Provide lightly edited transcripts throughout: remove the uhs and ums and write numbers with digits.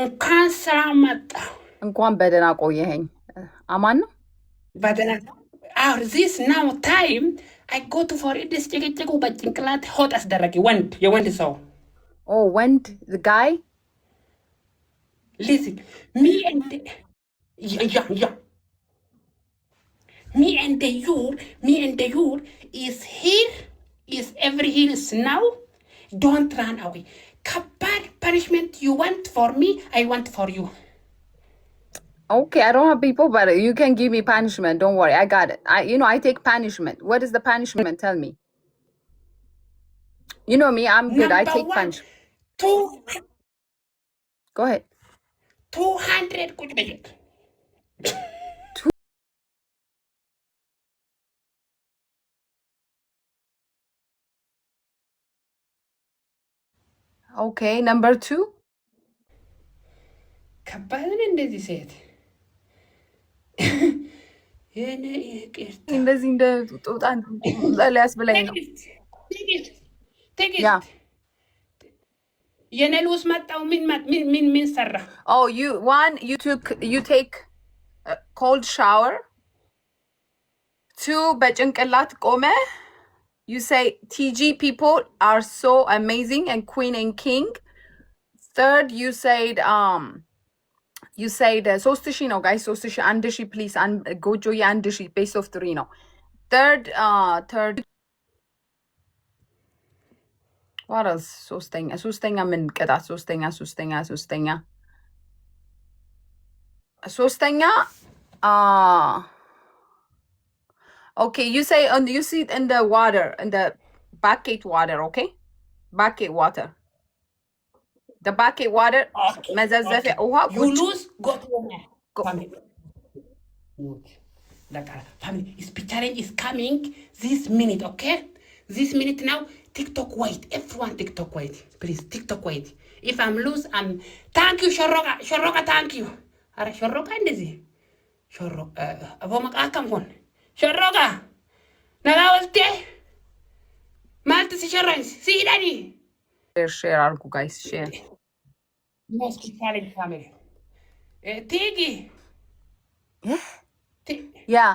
እንኳን ሰላም መጣ። እንኳን በደህና ቆየኸኝ። አማን ነው በደህና ዚስ ናው ታይም አይ ጎ ቱ ፎር ኢትስ ጭቅጭቁ በጭንቅላት ሆጥ አስደረጊ። የወንድ ሰው ወንድ ጋይ ሊስን ሚ ኤንድ ዩር ኢስ ሂር ኢስ ኤቭሪ ሂር ኢስ ናው ዶንት ራን አዌይ ከባድ ፐኒሽመንት ዩ ዋንት ፎር ሚ አይ ዋንት ፎር ዩ Okay, I don't have people, but you can give me punishment. Don't worry, I got it. I take punishment. What is the punishment? Tell me. You know me, I'm good. I take punishment. Go ahead. 200 ቁጭ በይት። Okay, number 2. ከባድ ነው እንደዚህ ሴት እንደዚህ እንደ ጦጣን ሊያስ ብለኝ ነው። የነሉስ መጣው ምን ሰራ? Oh, you take a cold shower. 2 በጭንቅላት ቆመ. You say TG people are so amazing and queen and king. 3rd, you said 3000 ነው guys. 3000 1000 please. ጎጆ የ1000 base of 3 ነው. third what else? ሶስተኛ ምን ቅጣት? ሶስተኛ okay, you sit in the water, in the bucket water, okay? Bucket water. The bucket water. መዘዘፊያ ውሃ you lose go to family. Speech challenge is coming this minute, okay? This minute now. TikTok wait. Everyone TikTok wait. Please TikTok wait. If I'm lose, thank you Shoroka thank you. Ara Shoroka እንደዚህ አቦማቃ ከምሆን ሸሮጋ ነጋወልቴ ማልት ሲሸራኝ ሲዳኒ ሼር አድርጉ ጋይስ ሼር Speech challenge family. Tigi. Yeah.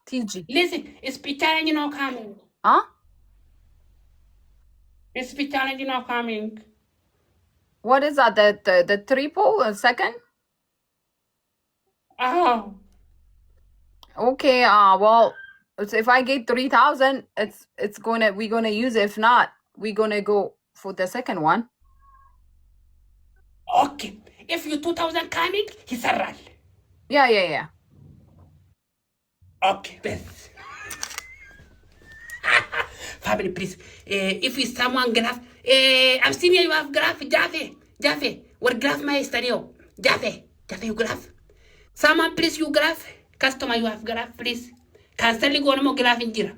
TG. Listen, speech challenge not coming. Huh? Speech challenge not coming. What is that? The triple second? Oh. Okay. Well, if I get 3000, we're gonna use it. If not, we're gonna go for the second one. Okay. If you 2000 coming, ይሰራል. Yeah. Okay, best. Family, please. If you someone graph, I'm seeing you have graph, Jaffe. What graph my studio? Jaffe, you graph. Someone please you graph. Customer you have graph, please. Cancel go no graph injira.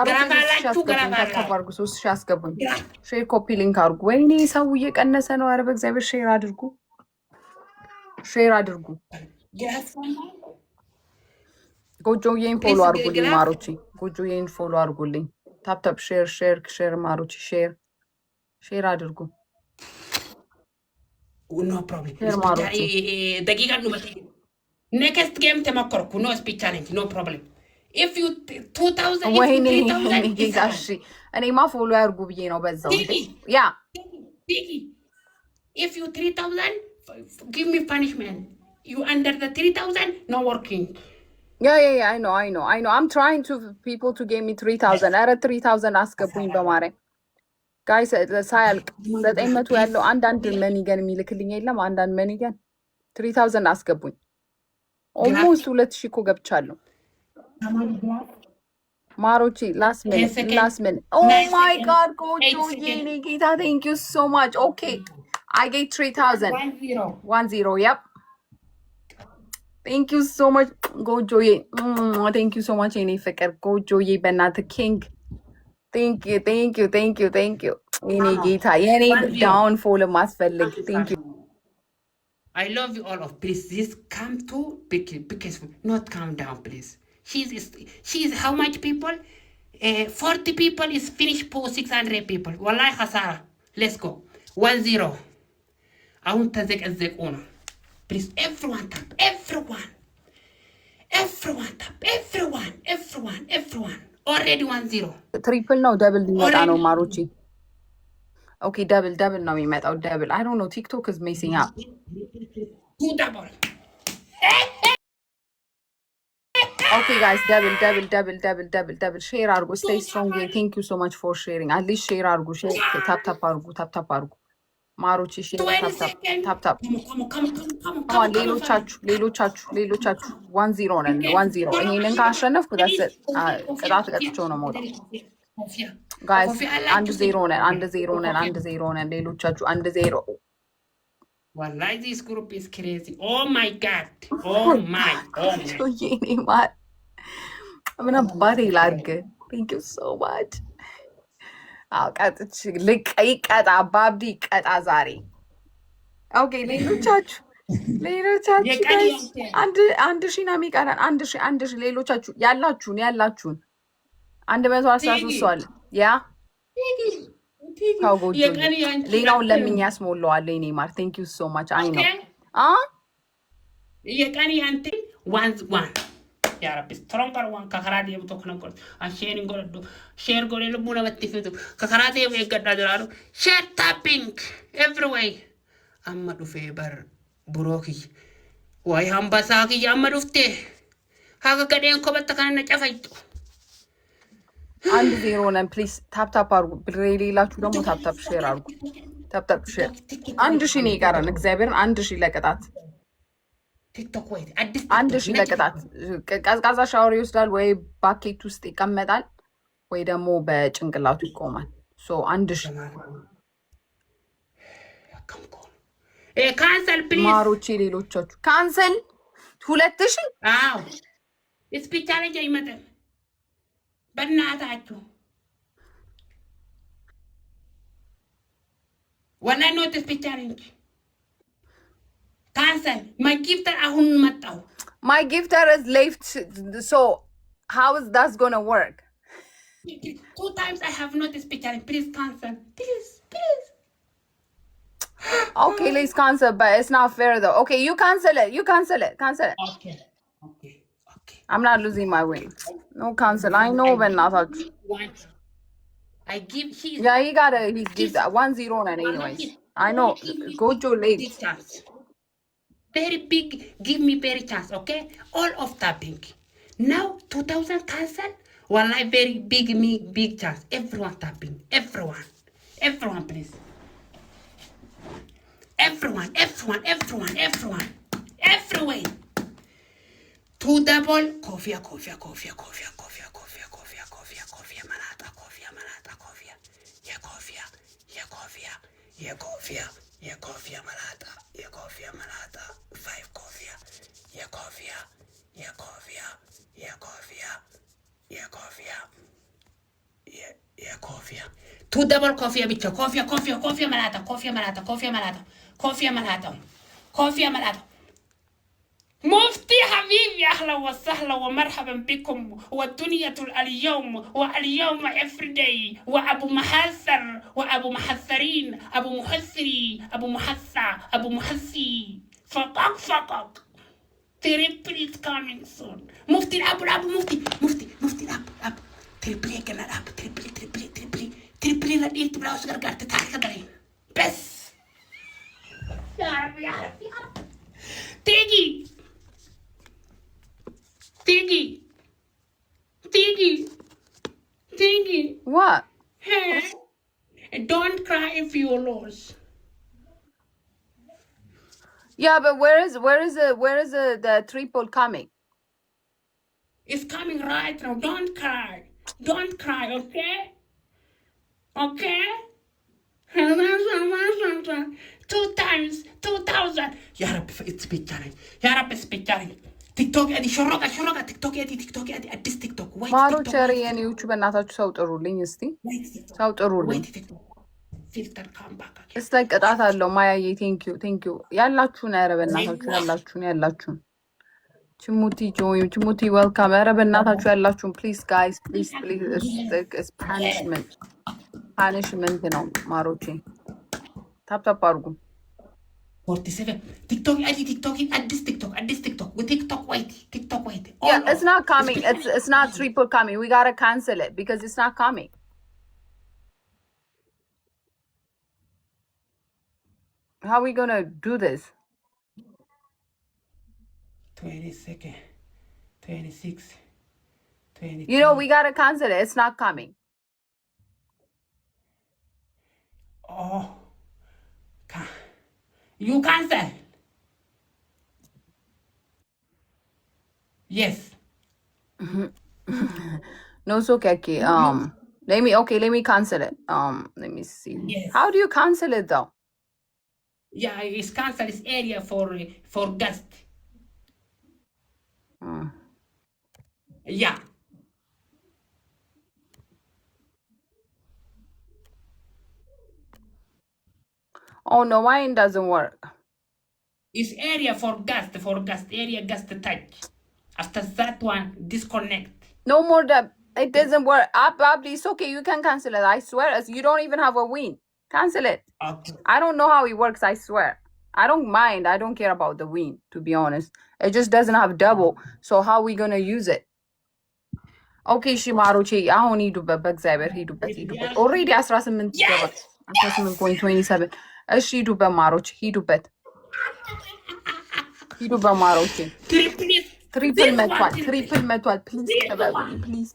graph አላችሁ graph አድርጉ። 3000 አስገቡኝ። ሼር ኮፒ ሊንክ አድርጉ። ወይኔ ሰው እየቀነሰ ነው። ኧረ በእግዚአብሔር ሼር አድርጉ። ጎጆዬን ፎሎ አድርጉልኝ ማሮቼ። ጎጆዬን ፎሎ አድርጉልኝ። ታፕ ሼር ማሮቼ ሼር አድርጉ። No problem. ደቂቃ ነው ማለት next game ተመከርኩ no speech challenge no problem. If you 2000 ወይኔ እሺ እኔማ ፎሎ ያርጉ ብዬ ነው በዛው ያ if you 3000 give me punishment. You under the 3000 no working. Yeah, I know. I'm trying to people to give me 3000. አረ 3000 አስገቡኝ በማርያም ጋይስ። ሳያልቅ 900 ያለው አንዳንድ መኒገን የሚልክልኝ የለም። አንዳንድ መኒገን 3000 አስገቡኝ። ኦልሞስት 2000 እኮ ገብቻለሁ ማሮቼ። ላስት ሚኒት oh my god ጎጆዬ የኔ ጌታ thank you so much. Okay, I get 3000 10 yep. Thank you so much ጎጆዬ thank you so much የኔ ፍቅር ጎጆዬ በእናትህ ኪንግ thank you የኔ ጌታ የኔ ዳውንፎል ማስፈልግ thank you. I love you all of please this come to because not calm down please. She's how much people? 40 people is finished for 600 people. Wallahi khasara. Let's go. 10. አሁን ተዘቀዘቁ ነው። ፕሊዝ ኤቭሪዋን ታፕ everyone tap everyone already 1-0 ትሪፕል ነው ደብል ሊመጣ ነው ማሮቼ ኦኬ ደብል ነው የሚመጣው ደብል I don't know TikTok is messing up double okay guys double share አርጉ stay strong thank you so much for sharing at least share አርጉ share tap አርጉ ማሮቼ share tap ሌሎቻችሁ 1-0 ነን 1-0 ይሄንን ካሸነፍኩ that's it ቅጣት ቀጥቼው ነው የምወጣው guys 1-0 ነን ሌሎቻችሁ 1-0 wallahi this group is crazy oh my god oh my yene mat amna body ላርግ thank you so much አውቃጥች ልቀይ ቀጣ ባብዲ ቀጣ ዛሬ ኦኬ ሌሎቻችሁ አንድ ሺህ ነው የሚቀረን አንድ ሺህ ሌሎቻችሁ ያላችሁን 113 ሰው አለ ያ ታውጎጂ ሌላውን ለምን ያስሞላዋል እኔ ማር ቴንክ ዩ ሶ ማች አይ ነው የቀኒ አንተ ዋን ያ ረቢ ስትሮንገር ዋን ከከራዲ የብቶ ከነቆር አሼሪንግ ጎዶ ሼር ጎሌ ልቡና በትፊቱ ከከራዲ የገዳ ድራሩ ሼር ታፒንግ ኤቭሪዌይ አመዱ ፌበር ብሮኪ ወይ አምባሳኪ ያመዱፍቴ ሀገ ገዴን ኮበተ ከነ ጨፈይጡ 1-0 ነን ፕሊዝ ታፕ አርጉ ብሬሌላችሁ ደግሞ ታፕ ሼር አርጉ ታፕ ሼር 1000 ነው ይቀራል እግዚአብሔርን 1000 ለቅጣት ቲክቶክ ወይ 1000 ለቅጣት ቀዝቃዛ ሻወር ይወስዳል ወይ ባኬት ውስጥ ይቀመጣል ወይ ደግሞ በጭንቅላቱ ይቆማል ሶ 1000 ካንሰል ፕሊዝ ማሮቼ ሌሎቻችሁ ካንሰል 2000 አዎ ስፒቻለኝ አይመጣም በእናታችሁ ወላሂ ኖት ስፒቻለኝ ካንሰል ማይ ጊፍተር አሁን መጣው my gifter is left so how is that going to work 2 times I have not spectating please cancel please okay let's cancel but it's not fair though okay you cancel it okay I'm not losing my way no cancel I know when not I give yeah he got a he gives 1-0 and anyways I know Gojo late very big give me very chance okay all of tapping now 2000 cancel wallahi very big chance everyone tapping everyone please everyone everywhere 2 double coffee malata coffee malata 5 coffee coffee 2 double coffee bicho coffee malata مفتي حبيبي أهلا وسهلا ومرحبا بكم والدنيا اليوم واليوم everyday وأبو محسر وأبو محسرين أبو محسري أبو محسع أبو محسي فقق تريبل is coming soon مفتي الأب مفتي الأب تريبلي كنا الأب تريبلي رديت بلاوس غرغرت تاريخ درين بس يا رب Tiki. What? Hey, don't cry if you lose. Yeah, but where is the triple coming? It's coming right now. Don't cry, okay? Okay? 2 times 2000. Ya Rabbi, it's speak challenge. ቲክቶክ ያዲ ሾሮቃ ቲክቶክ ያዲ አዲስ ቲክቶክ ወይ ማሮች የኔዎቹ በእናታችሁ ሰው ጥሩልኝ እስቲ ሰው ጥሩልኝ ፊልተር ካምባካ እስቲ ቅጣት አለው ማያዬ ቴንክ ዩ ያላችሁን ኧረ በእናታችሁ ያላችሁን ችሙቲ ዌልካም ኧረ በእናታችሁ ያላችሁን ፕሊዝ ጋይስ ፕሊዝ ፓኒሽመንት ነው ማሮቼ ታፕ አድርጉ 47 TikTok ID TikTok at this TikTok with TikTok wait Yeah, it's not coming. It's not triple coming. We gotta cancel it because it's not coming. How are we gonna do this? 22nd 26 20. You know, we gotta cancel it. It's not coming. Oh, you cancel? Yes. No, it's okay. Let me cancel it. Let me see. Yes. How do you cancel it though? Yeah, it's cancel this area for guest. Yeah. Oh no, mine doesn't work. It's area for guest area guest touch. After that one, disconnect. No more that it doesn't work. Abdi, it's okay. You can cancel it. I swear. You don't even have a win. Cancel it. Okay. I don't know how it works. I swear. I don't mind. I don't care about the win, to be honest. It just doesn't have double. So how are we gonna use it? Okay, Shimaruchi. አሁን ሂዱበት በእግዚአብሔር ሂዱበት ኦልሬዲ 18 ገባ 18.27 እሺ ሂዱበት ማሮች ሂዱበት ማሮች ትሪፕል መቷል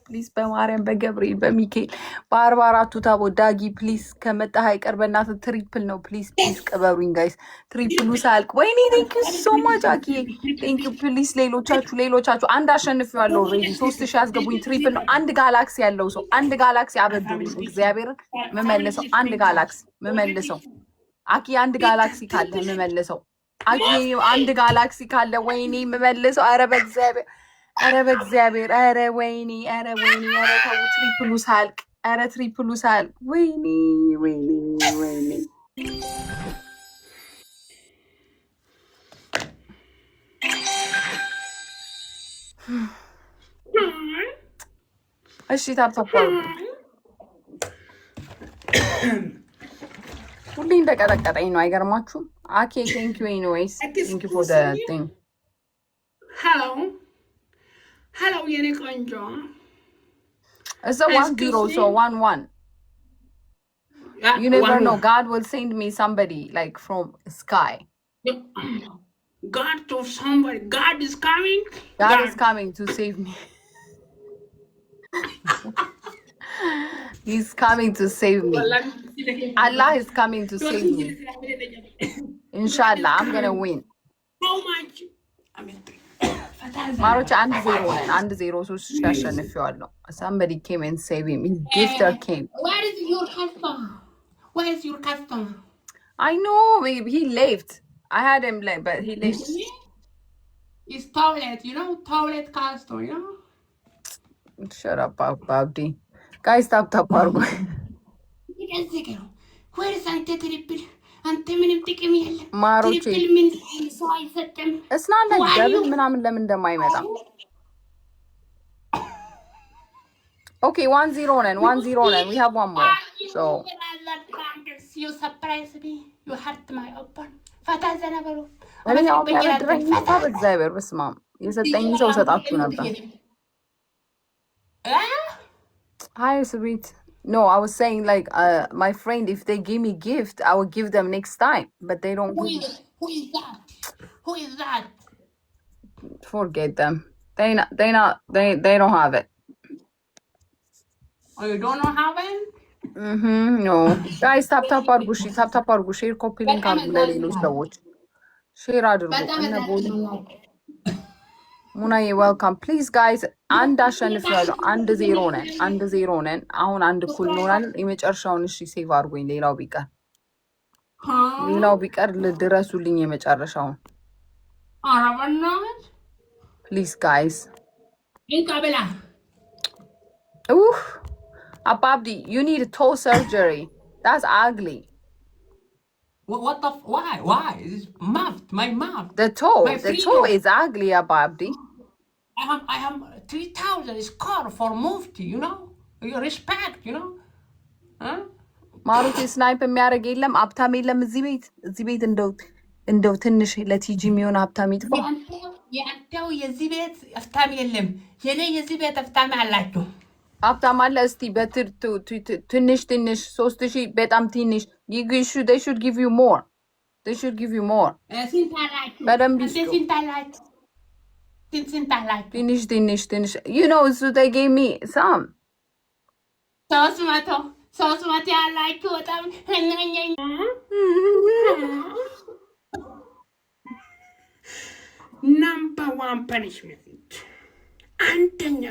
ፕሊዝ በማርያም በገብርኤል በሚካኤል በ44ቱ ታቦት ዳጊ ፕሊዝ ከመጣህ አይቀር በእናትህ ትሪፕል ነው ፕሊዝ ቅበሩኝ ጋይስ ትሪፕሉ ሳያልቅ ወይኔ ቴንክ ዩ ሶ ማች አኪ ቴንክ ዩ ፕሊዝ ሌሎቻችሁ አንድ አሸንፌዋለሁ ኦልሬዲ 3000 ያስገቡኝ ትሪፕል ነው አንድ ጋላክሲ ያለው ሰው አንድ ጋላክሲ አበድሩኝ እግዚአብሔርን መመለሰው አንድ ጋላክሲ መመለሰው አኪ አንድ ጋላክሲ ካለ መመለሰው አኪ አንድ ጋላክሲ ካለ ወይኔ መመለሰው ኧረ በእግዚአብሔር ኧረ ወይኔ ተው ትሪፕሉ ሳያልቅ ወይኔ እሺ ታፕታፕ ሁሌ እንደቀጠቀጠኝ ነው አይገርማችሁም Okay, thank you anyways. Thank you for the thing. Hello, Yene Konjo. It's a 1-0, so 1-1. You never know. God will send me somebody like from sky. God to somebody. God is coming. God is coming to save me. He's coming to save me. Allah is coming to save me. Inshallah, I'm gonna win. How much? ማሮች 1-0 ሶስት አሸንፌዋለሁ. Somebody came and saved him. Gifter came. Where is your customer? I know, babe. He left. I had him left, but he left. It's toilet, toilet customer, Shut up, Abdi. Guys, stop አድርጉ. Where is አንተ ትሪፕል? አንተ ምንም ጥቅም የለም ማሮቼ ምን ሰው አይሰጥም እስና ለምን ምናምን ለምን እንደማይመጣ Okay, 1-0 ነን we have one more so you surprise me you hurt my open ፈታ ዘና በሉ እግዚአብሔር በስመ አብ የሰጠኝ ሰው ሰጣችሁ ነበር Hi sweet No, I was saying like my friend, if they give me gift, I will give them next time. But they don't. Who is that? Forget them. They don't have it. Oh, you don't know how it? No. Guys, tap argu. Share copy link argu ለሌሎች ሰዎች. Share አድርጉ. ሙናዬ welcome. Please guys, አንድ አሸንፌያለሁ 1-0 ነን አሁን አንድ እኩል ኖራል የመጨረሻውን እሺ ሴቭ አድርጎኝ ሌላው ቢቀር ልድረሱልኝ የመጨረሻውን አራበናት Please guys እንካበላ Abdi, you need a toe surgery. That's ugly. Why? It's my mouth. The toe is ugly, Abdi. I have 3,000 score for mufti, You respect, Huh? ማሩት ስናይፕ የሚያደርግ የለም አብታም የለም እዚህ ቤት እንደው እንደው ትንሽ ለቲጂ የሚሆን ሀብታም ይጥፋ። የአንተው የዚህ ቤት ሀብታም የለም። የኔ የዚህ ቤት ሀብታም አላችሁ። ሀብታም አለ። እስቲ ትንሽ 3,000 በጣም ትንሽ they should give you more. They should give you more. ስንት አላችሁ? በደንብ ይስጡ። ስንት አላችሁ? ስንት አላችሁ? ትንሽ you know so they gave me some 300 ያላችሁ በጣም number 1 punishment. አንደኛ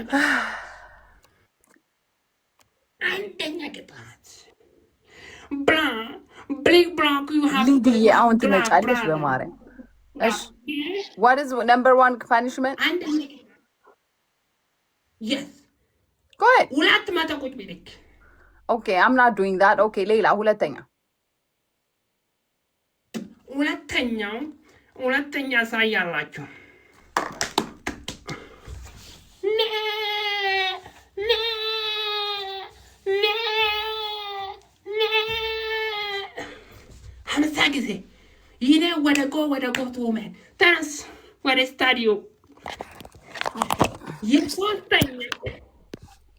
ቅጣት ብላክ you have ልድዬ አሁን ትመጫለሽ በማርያም። እሺ what is number 1 punishment? yes go ahead. ሁለት መቶ ቁጭ ብለክ okay I'm not doing that. okay ሌላ ሁለተኛ ሳያላችሁ ሀምሳ ጊዜ ይኔ ወደ ጎ ትውመን ተነስ ወደ ስታዲዮ የሶስተኛ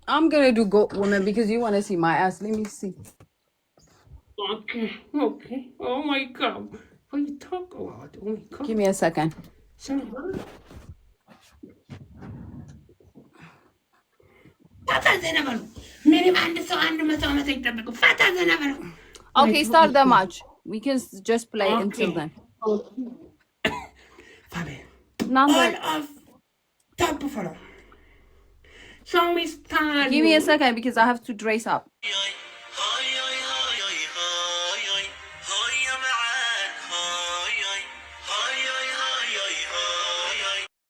I'm gonna do goat woman because you want to see my ass. Let me see. Okay. Oh my God. What are you talking about? Oh my God. Give me a second. Okay, start the match. We can just play until then. All of top follow. Show me style. Give me a second because I have to dress up.